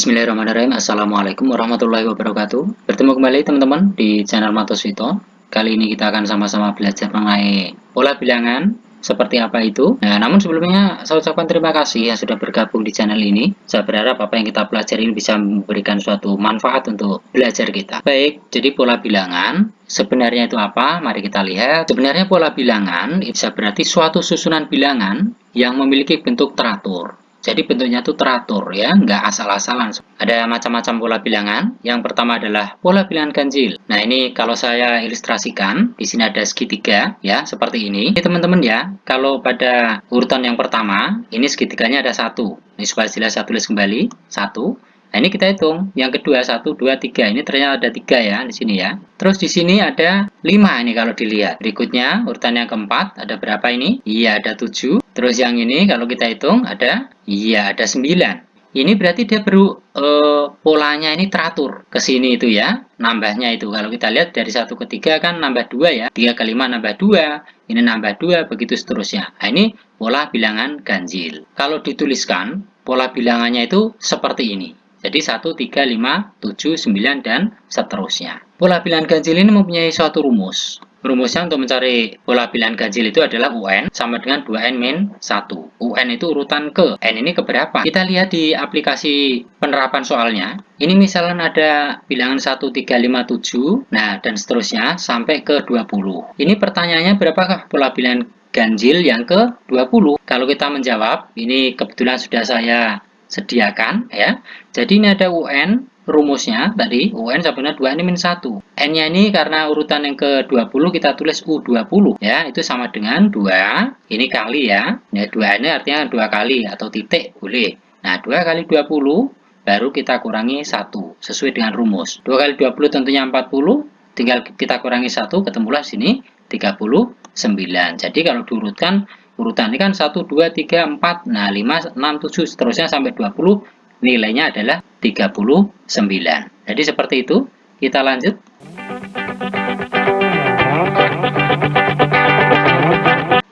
Bismillahirrahmanirrahim. Assalamualaikum warahmatullahi wabarakatuh. Bertemu kembali teman-teman di channel Matoswito. Kali ini kita akan sama-sama belajar mengenai pola bilangan seperti apa itu. Nah, namun sebelumnya saya ucapkan terima kasih yang sudah bergabung di channel ini. Saya berharap apa yang kita pelajari ini bisa memberikan suatu manfaat untuk belajar kita. Baik, jadi pola bilangan sebenarnya itu apa? Mari kita lihat. Sebenarnya pola bilangan bisa berarti suatu susunan bilangan yang memiliki bentuk teratur. Jadi bentuknya itu teratur ya, nggak asal-asalan. Ada macam-macam pola bilangan. Yang pertama adalah pola bilangan ganjil. Nah ini kalau saya ilustrasikan, di sini ada segitiga ya, seperti ini. Ini teman-teman ya, kalau pada urutan yang pertama, ini segitiganya ada satu. Ini supaya jelas saya tulis kembali, satu. Nah ini kita hitung, yang kedua 1, 2, 3. Ini ternyata ada 3 ya di sini ya. Terus di sini ada 5 ini kalau dilihat. Berikutnya urutan yang keempat ada berapa ini? Iya ada 7. Terus yang ini kalau kita hitung ada 9. Ini berarti dia polanya ini teratur ke sini itu ya. Nambahnya itu kalau kita lihat dari 1 ke 3 kan nambah 2 ya. 3 ke 5 nambah 2. Ini nambah 2 begitu seterusnya. Nah ini pola bilangan ganjil. Kalau dituliskan pola bilangannya itu seperti ini. Jadi 1, 3, 5, 7, 9, dan seterusnya. Pola bilangan ganjil ini mempunyai suatu rumus. Rumusnya untuk mencari pola bilangan ganjil itu adalah UN sama dengan 2N min 1. UN itu urutan ke. N ini keberapa? Kita lihat di aplikasi penerapan soalnya. Ini misalnya ada bilangan 1, 3, 5, 7. Nah, dan seterusnya sampai ke 20. Ini pertanyaannya berapakah pola bilangan ganjil yang ke 20? Kalau kita menjawab, ini kebetulan sudah saya sediakan ya. Jadi ini ada UN rumusnya tadi UN sama dengan 2 ini min 1. N-nya ini karena urutan yang ke-20 kita tulis U20 ya, itu sama dengan 2 ini kali ya. Ya 2 ini artinya 2 kali atau titik boleh. Nah, 2 kali 20 baru kita kurangi 1 sesuai dengan rumus. 2 kali 20 tentunya 40, tinggal kita kurangi 1 ketemulah sini 39. Jadi kalau diurutkan urutan ini kan 1, 2, 3, 4, nah 5, 6, 7, seterusnya sampai 20, nilainya adalah 39. Jadi seperti itu, kita lanjut.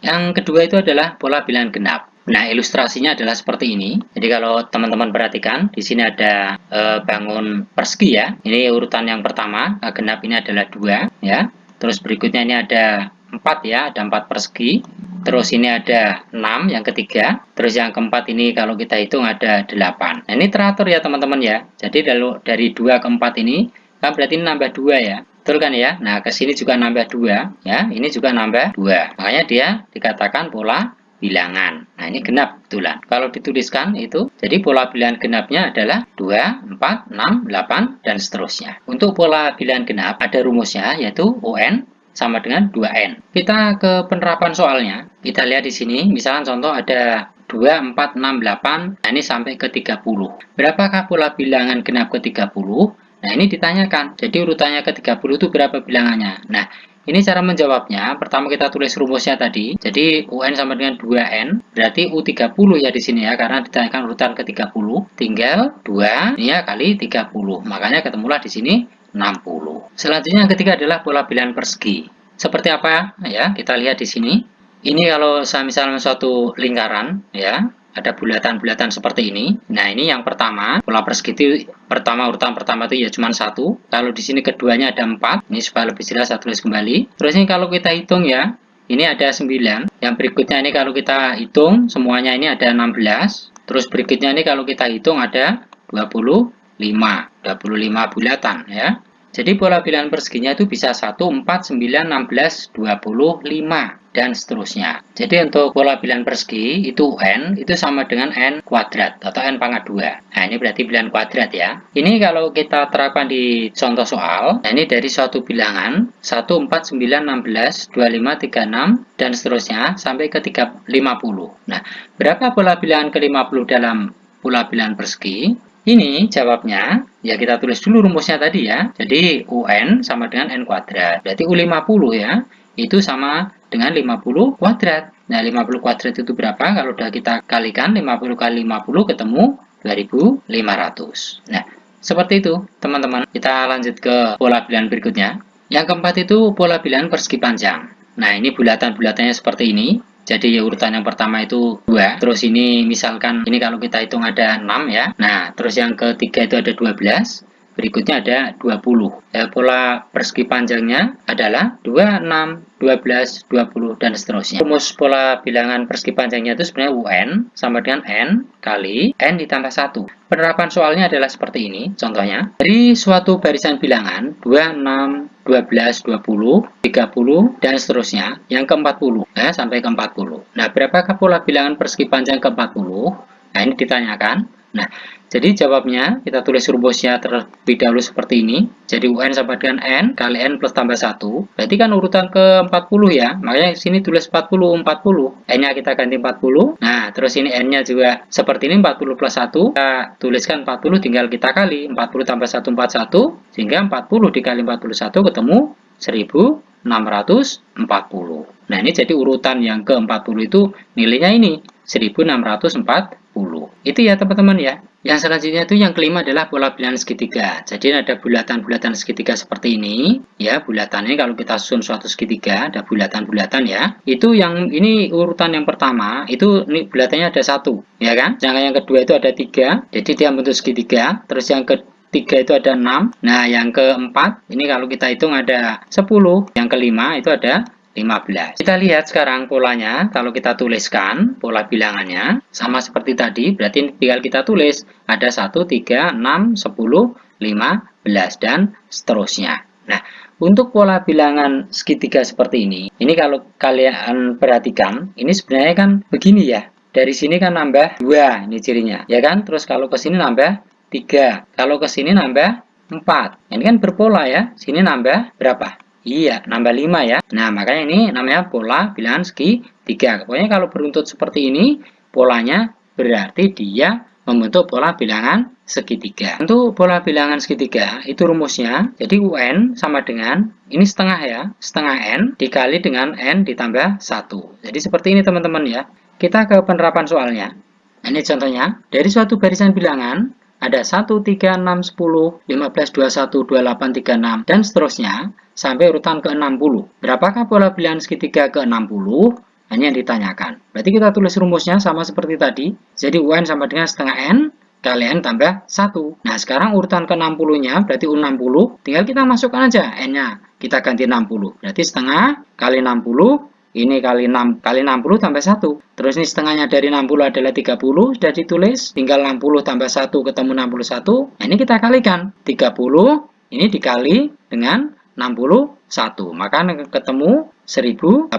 Yang kedua itu adalah pola bilangan genap. Nah, ilustrasinya adalah seperti ini. Jadi kalau teman-teman perhatikan, di sini ada bangun persegi ya. Ini urutan yang pertama, genap ini adalah 2 ya. Terus berikutnya ini ada 4 ya, ada 4 persegi. Terus ini ada 6 yang ketiga. Terus yang keempat ini kalau kita hitung ada 8. Nah, ini teratur ya teman-teman ya. Jadi dari 2 ke 4 ini kan berarti ini nambah 2 ya. Betul kan ya? Nah, ke sini juga nambah 2 ya. Ini juga nambah 2. Makanya dia dikatakan pola bilangan. Nah, ini genap betulan. Kalau dituliskan itu, jadi pola bilangan genapnya adalah 2, 4, 6, 8 dan seterusnya. Untuk pola bilangan genap ada rumusnya yaitu UN sama dengan 2N. Kita ke penerapan soalnya. Kita lihat di sini, misalnya contoh ada 2, 4, 6, 8. Nah, ini sampai ke 30. Berapakah pola bilangan genap ke 30? Nah, ini ditanyakan. Jadi urutannya ke 30 itu berapa bilangannya? Nah, ini cara menjawabnya. Pertama kita tulis rumusnya tadi. Jadi UN sama dengan 2N. Berarti U30 ya di sini ya. Karena ditanyakan urutan ke 30. Tinggal 2 ya kali 30. Makanya ketemulah di sini 60. Selanjutnya yang ketiga adalah pola bilangan persegi. Seperti apa ya? Kita lihat di sini. Ini kalau saya misalnya suatu lingkaran ya, ada bulatan-bulatan seperti ini. Nah, ini yang pertama, pola persegi itu urutan pertama itu ya cuma 1. Kalau di sini keduanya ada 4. Ini supaya lebih jelas saya tulis kembali. Terus ini kalau kita hitung ya, ini ada 9. Yang berikutnya ini kalau kita hitung semuanya ini ada 16. Terus berikutnya ini kalau kita hitung ada 25 bulatan ya. Jadi pola bilangan perseginya itu bisa 1, 4, 9, 16, 25 dan seterusnya. Jadi untuk pola bilangan persegi itu N itu sama dengan N kuadrat atau N pangkat 2. Nah, ini berarti bilangan kuadrat ya. Ini kalau kita terapkan di contoh soal, nah ini dari suatu bilangan 1, 4, 9, 16, 25, 36 dan seterusnya sampai ke 50. Nah, berapa pola bilangan ke-50 dalam pola bilangan persegi? Ini jawabnya, ya kita tulis dulu rumusnya tadi ya. Jadi UN sama dengan N kuadrat. Berarti U50 ya, itu sama dengan 50 kuadrat. Nah, 50 kuadrat itu berapa? Kalau sudah kita kalikan 50 kali 50 ketemu 2500. Nah, seperti itu teman-teman. Kita lanjut ke pola bilangan berikutnya. Yang keempat itu pola bilangan persegi panjang. Nah, ini bulatan-bulatannya seperti ini. Jadi urutan yang pertama itu 2. Terus ini misalkan ini kalau kita hitung ada 6 ya. Nah, terus yang ketiga itu ada 12. Berikutnya ada 20. Pola persegi panjangnya adalah 2, 6, 12, 20, dan seterusnya. Rumus pola bilangan persegi panjangnya itu sebenarnya UN sama dengan N kali N ditambah 1. Penerapan soalnya adalah seperti ini. Contohnya, dari suatu barisan bilangan 2, 6, 12, 20, 30, dan seterusnya yang ke-40 ya, sampai ke-40. Nah, berapakah pola bilangan persegi panjang ke-40? Nah, ini ditanyakan. Nah, jadi jawabnya kita tulis rumusnya terlebih dahulu seperti ini. Jadi UN sama dengan N kali N plus tambah 1. Berarti kan urutan ke-40 ya. Makanya sini tulis 40, 40. N-nya kita ganti 40. Nah, terus ini N-nya juga seperti ini 40 plus 1. Kita tuliskan 40 tinggal kita kali. 40 tambah 1, 41. Sehingga 40 dikali 41 ketemu 1640. Nah, ini jadi urutan yang ke-40 itu nilainya ini 1640. Itu ya teman-teman ya. Yang selanjutnya itu yang kelima adalah pola bilangan segitiga. Jadi ada bulatan-bulatan segitiga seperti ini. Ya, bulatannya kalau kita susun suatu segitiga ada bulatan-bulatan ya. Itu yang ini urutan yang pertama itu ini bulatannya ada 1, ya kan? Sedangkan yang kedua itu ada 3. Jadi dia bentuk segitiga. Terus yang ketiga itu ada 6. Nah, yang keempat ini kalau kita hitung ada 10. Yang kelima itu ada 15. Kita lihat sekarang polanya. Kalau kita tuliskan pola bilangannya sama seperti tadi, berarti tinggal kita tulis ada 1, 3, 6, 10, 15 dan seterusnya. Nah, untuk pola bilangan segitiga seperti ini kalau kalian perhatikan, ini sebenarnya kan begini ya. Dari sini kan nambah 2, ini cirinya, ya kan? Terus kalau ke sini nambah 3, kalau ke sini nambah 4. Ini kan berpola ya. Sini nambah berapa? Iya, nambah 5 ya. Nah, makanya ini namanya pola bilangan segitiga. Pokoknya kalau beruntut seperti ini, polanya berarti dia membentuk pola bilangan segitiga. Untuk pola bilangan segitiga, itu rumusnya, jadi UN sama dengan, ini setengah ya, setengah N dikali dengan N ditambah 1. Jadi seperti ini teman-teman ya. Kita ke penerapan soalnya. Nah, ini contohnya, dari suatu barisan bilangan, ada 1, 3, 6, 10, 15, 21, 28, 36, dan seterusnya sampai urutan ke-60. Berapakah pola bilangan segitiga ke-60? Ini yang ditanyakan. Berarti kita tulis rumusnya sama seperti tadi. Jadi UN sama dengan setengah N kali N tambah 1. Nah, sekarang urutan ke-60-nya berarti U60. Tinggal kita masukkan aja N-nya. Kita ganti 60. Berarti setengah kali 60. Ini kali 6 kali 60 tambah 1. Terus ini setengahnya dari 60 adalah 30. Sudah ditulis. Tinggal 60 tambah 1 ketemu 61. Nah, ini kita kalikan. 30 ini dikali dengan 61. Maka ketemu 1830.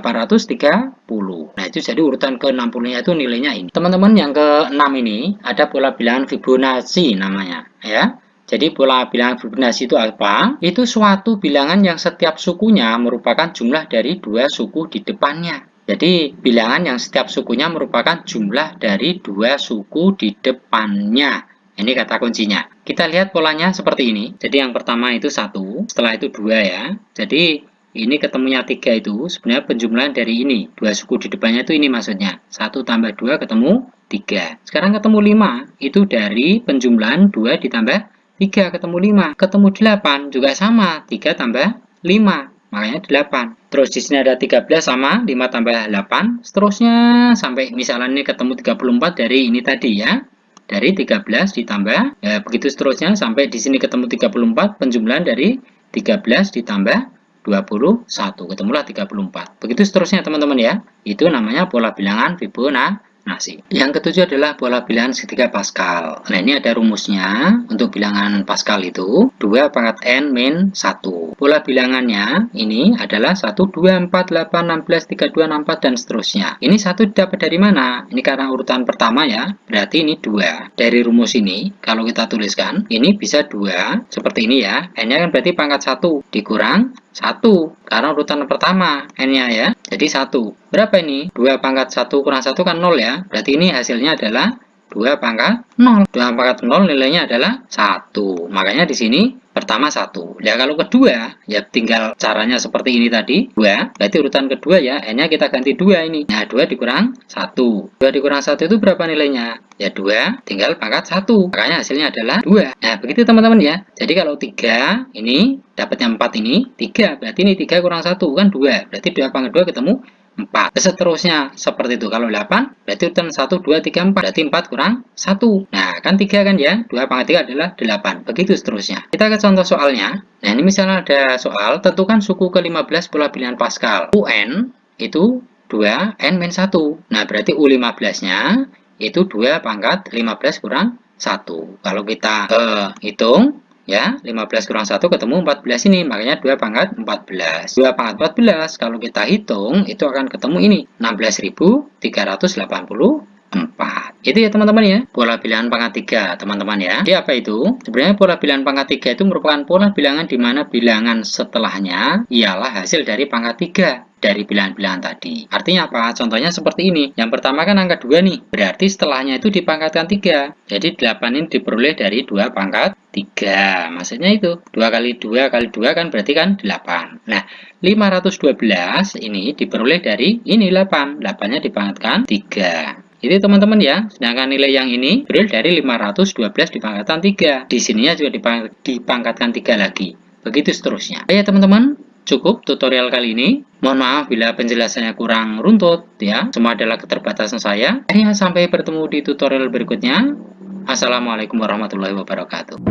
Nah, itu jadi urutan ke-60-nya itu nilainya ini. Teman-teman, yang ke-6 ini ada pola bilangan Fibonacci namanya, ya. Jadi pola bilangan Fibonacci itu apa? Itu suatu bilangan yang setiap sukunya merupakan jumlah dari 2 suku di depannya. Jadi bilangan yang setiap sukunya merupakan jumlah dari 2 suku di depannya. Ini kata kuncinya. Kita lihat polanya seperti ini. Jadi yang pertama itu 1, setelah itu 2 ya. Jadi ini ketemunya 3 itu sebenarnya penjumlahan dari ini. 2 suku di depannya itu ini maksudnya. 1 tambah 2 ketemu 3. Sekarang ketemu 5. Itu dari penjumlahan 2 ditambah 3 ketemu 5, ketemu 8 juga sama, 3 tambah 5, makanya 8. Terus di sini ada 13 sama 5 tambah 8, seterusnya sampai misalnya ini ketemu 34 dari ini tadi ya. Dari 13 ditambah, ya begitu seterusnya sampai di sini ketemu 34, penjumlahan dari 13 ditambah 21, ketemulah 34. Begitu seterusnya teman-teman ya. Itu namanya pola bilangan Fibonacci. Yang ketujuh adalah pola bilangan segitiga Pascal. Nah, ini ada rumusnya. Untuk bilangan Pascal itu 2 pangkat N min 1. Pola bilangannya ini adalah 1, 2, 4, 8, 16, 32, 64, dan seterusnya. Ini 1 dapat dari mana? Ini karena urutan pertama ya. Berarti ini 2. Dari rumus ini, kalau kita tuliskan, ini bisa 2. Seperti ini ya. N-nya kan berarti pangkat 1 dikurang 1. Karena urutan pertama N-nya ya. Jadi 1. Berapa ini? 2 pangkat 1 kurang 1 kan 0 ya. Berarti ini hasilnya adalah 2 pangkat 0. 2 pangkat 0 nilainya adalah 1. Makanya di sini pertama 1. Ya kalau kedua, ya tinggal caranya seperti ini tadi. 2. Berarti urutan kedua ya. N-nya kita ganti 2 ini. Nah, 2 dikurang 1. 2 dikurang 1 itu berapa nilainya? Ya 2 tinggal pangkat 1. Makanya hasilnya adalah 2. Nah, begitu teman-teman ya. Jadi kalau 3 ini dapatnya 4 ini, 3. Berarti ini 3 kurang 1 kan 2. Berarti 2 pangkat 2 ketemu 4. Seterusnya seperti itu. Kalau 8 berarti urutan 1, 2, 3, 4. Berarti 4 kurang 1. Nah, kan 3 kan ya? 2 pangkat 3 adalah 8. Begitu seterusnya. Kita ke contoh soalnya. Nah, ini misalnya ada soal, tentukan suku ke-15 pola bilangan Pascal. UN itu 2, N-1. Nah, berarti U15-nya itu 2 pangkat 15 kurang 1. Kalau kita hitung, ya, 15 kurang 1 ketemu 14 ini, makanya 2 pangkat 14. 2 pangkat 14 kalau kita hitung itu akan ketemu ini 16.384. Itu ya teman-teman ya, pola bilangan pangkat 3 teman-teman ya. Jadi apa itu? Sebenarnya pola bilangan pangkat 3 itu merupakan pola bilangan di mana bilangan setelahnya ialah hasil dari pangkat 3 dari bilangan-bilangan tadi. Artinya apa? Contohnya seperti ini. Yang pertama kan angka 2 nih. Berarti setelahnya itu dipangkatkan 3. Jadi 8 ini diperoleh dari 2 pangkat 3. Maksudnya itu 2 kali 2 kali 2 kan berarti kan 8. Nah, 512 ini diperoleh dari ini 8. 8-nya dipangkatkan 3. Jadi teman-teman ya, sedangkan nilai yang ini berasal dari 512 dipangkatkan 3. Di sininya juga dipangkatkan 3 lagi. Begitu seterusnya. Ya teman-teman, cukup tutorial kali ini. Mohon maaf bila penjelasannya kurang runtut ya. Semua adalah keterbatasan saya. Sampai bertemu di tutorial berikutnya. Assalamualaikum warahmatullahi wabarakatuh.